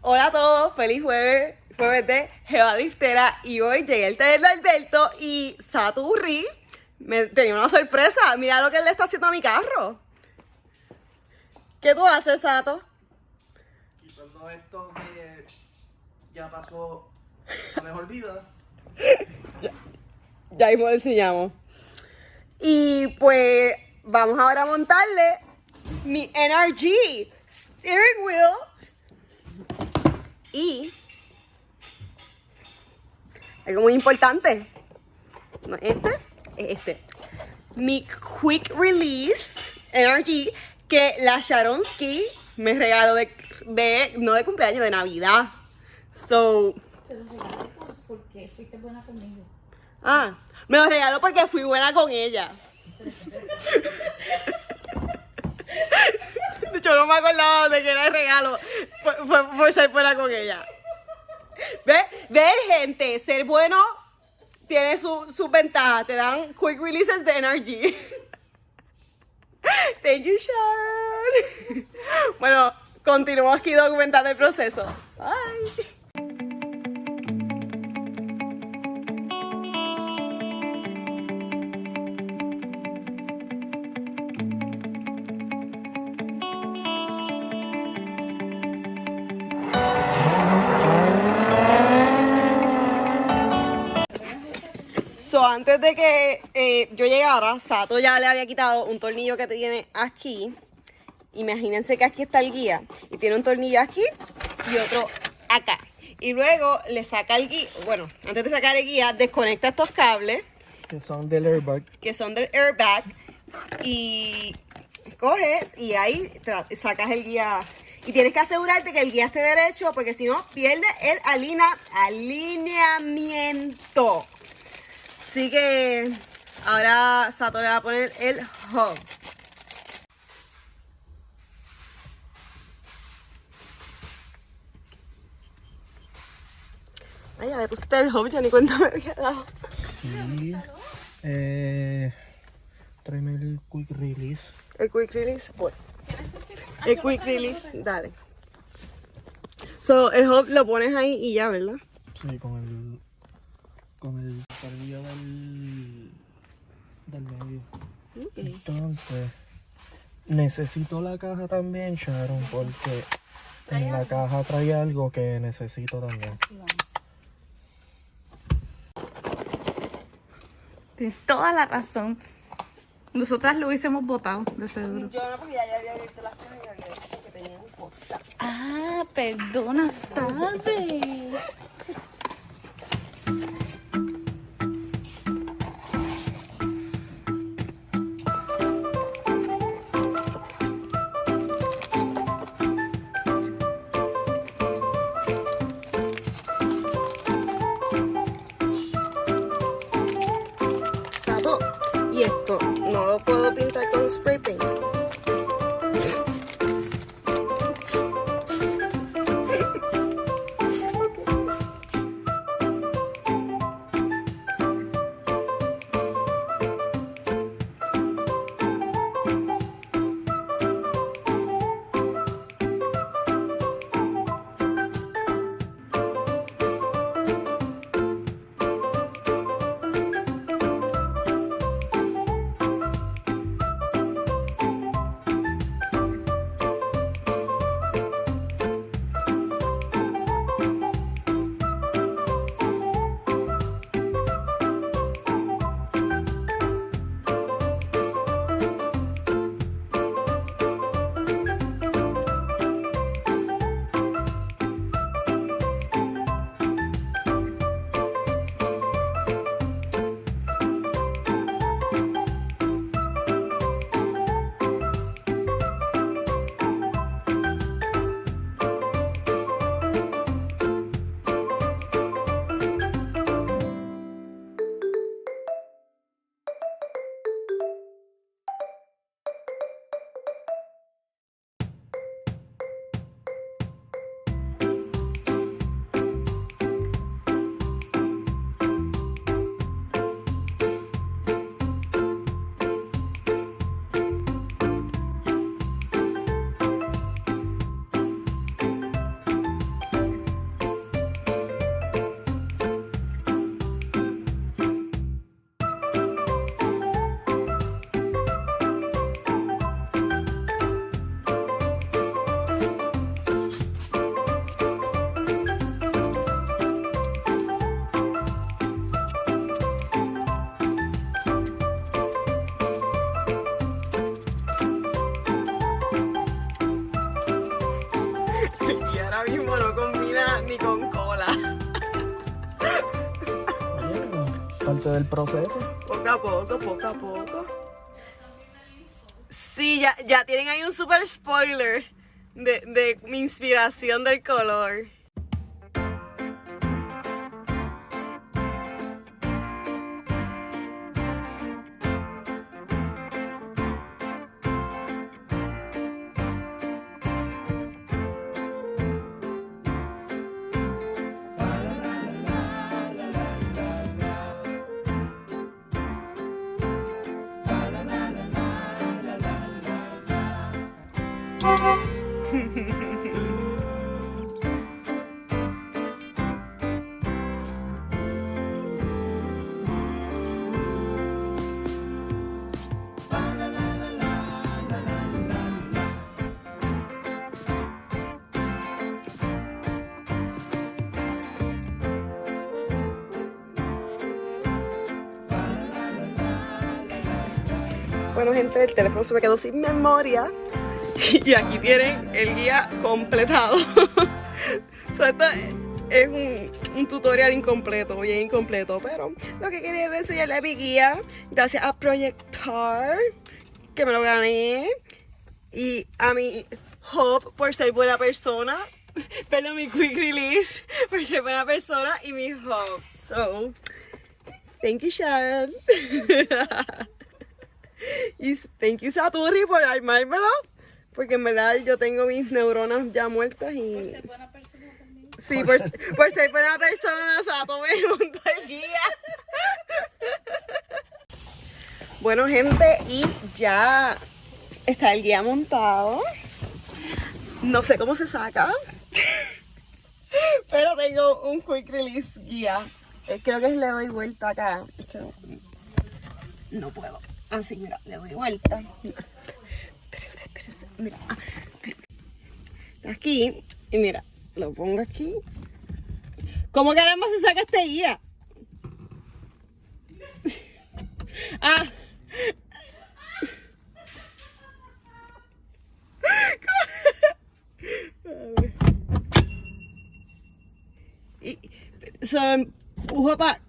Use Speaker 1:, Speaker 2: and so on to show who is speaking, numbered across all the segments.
Speaker 1: Hola a todos, feliz jueves, jueves de Jeva Driftera. Y hoy llegué al taller de Alberto y Saturri me tenía una sorpresa. Mira lo que él le está haciendo a mi carro. ¿Qué tú haces, Sato?
Speaker 2: Quitando esto que ya pasó a mejor vida.
Speaker 1: Ya mismo le enseñamos. Y pues vamos ahora a montarle mi NRG steering wheel. Y algo muy importante, no es este, mi Quick Release NRG que la Sharonsky me regaló no de cumpleaños, de Navidad. So,
Speaker 3: Te lo regalé porque fuiste buena conmigo.
Speaker 1: me lo regaló porque fui buena con ella. Yo no me acordaba de que era el regalo por ser buena con ella. ¿Ves, gente? Ser bueno tiene sus ventajas. Te dan quick releases de energy. Thank you, Sharon. Bueno, continuamos aquí documentando el proceso. Bye. Antes de que yo llegara, Sato ya le había quitado un tornillo que tiene aquí. Imagínense que aquí está el guía. Y tiene un tornillo aquí y otro acá. Y luego le saca el guía. Bueno, antes de sacar el guía, desconecta estos cables.
Speaker 2: Que son del airbag.
Speaker 1: Que son del airbag. Y coges y ahí sacas el guía. Y tienes que asegurarte que el guía esté derecho porque si no, pierde el alineamiento. Así que ahora Sato le va a poner el hub. Ay, ya le pusiste el hub, ya ni cuenta me había dado.
Speaker 2: Y tráeme el quick release.
Speaker 1: El quick release, bueno. El quick release, dale. So, el hub lo pones ahí y ya, ¿verdad?
Speaker 2: Sí, con el tornillo del medio.
Speaker 1: Okay.
Speaker 2: Entonces, necesito la caja también, Sharon, porque en la caja trae algo que necesito también.
Speaker 3: Tienes toda la razón. Nosotras lo hubiésemos votado, de seguro.
Speaker 1: Yo no, porque ya había abierto las cajas y había visto que tenían cosas.
Speaker 3: Ah, perdona, ¿sabes?
Speaker 1: Sato, y esto no lo puedo pintar con spray paint. ahora mismo no combina ni con cola.
Speaker 2: Bien, parte del proceso.
Speaker 1: Poco a poco, poco a poco. Sí, ya tienen ahí un super spoiler de mi inspiración del color. Bueno, gente, el teléfono se me quedó sin memoria y aquí tienen el guía completado. So, esto es un tutorial incompleto, bien incompleto, pero lo que quería era enseñarle mi guía gracias a Proyectar, que me lo gané, y a mi Hub por ser buena persona, perdón, mi Quick Release por ser buena persona, y mi Hub. So, thank you, Sharon. Y thank you, Saturri, por armármelo, porque en verdad yo tengo mis neuronas ya muertas y...
Speaker 3: Por ser buena persona también.
Speaker 1: Sí, por ser buena persona, Sato me montó el guía. Bueno, gente, y ya está el guía montado. No sé cómo se saca, pero tengo un quick release guía. Creo que le doy vuelta acá. Es que no puedo. Así, mira, le doy vuelta. Espérense. Mira, espérense. Está aquí, y mira, lo pongo aquí. ¿Cómo caramba se saca este guía? Ah. Y se lo empujo para...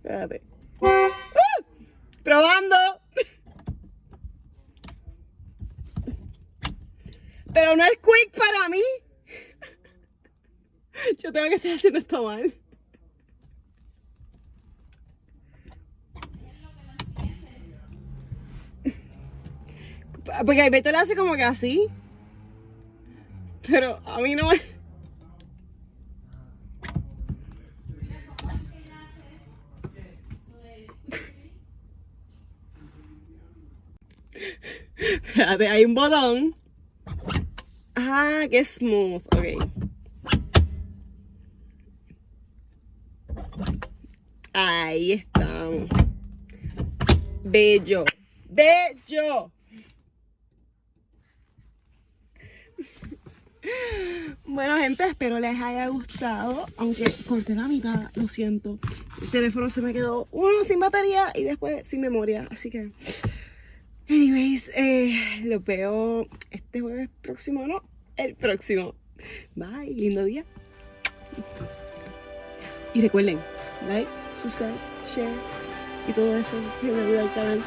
Speaker 1: Espérate. ¡Probando! Pero no es quick para mí. Yo tengo que estar haciendo esto mal. Porque Alberto le hace como que así. Pero a mí no me... Espérate, hay un botón. Ah, qué smooth. Ok. Ahí estamos. Bello. Bello. Bueno, gente, espero les haya gustado. Aunque corté la mitad, lo siento. El teléfono se me quedó uno sin batería y después sin memoria. Así que... Anyways, los veo este jueves próximo, no, el próximo. Bye, lindo día. Y recuerden, like, subscribe, share y todo eso que me ayuda al canal.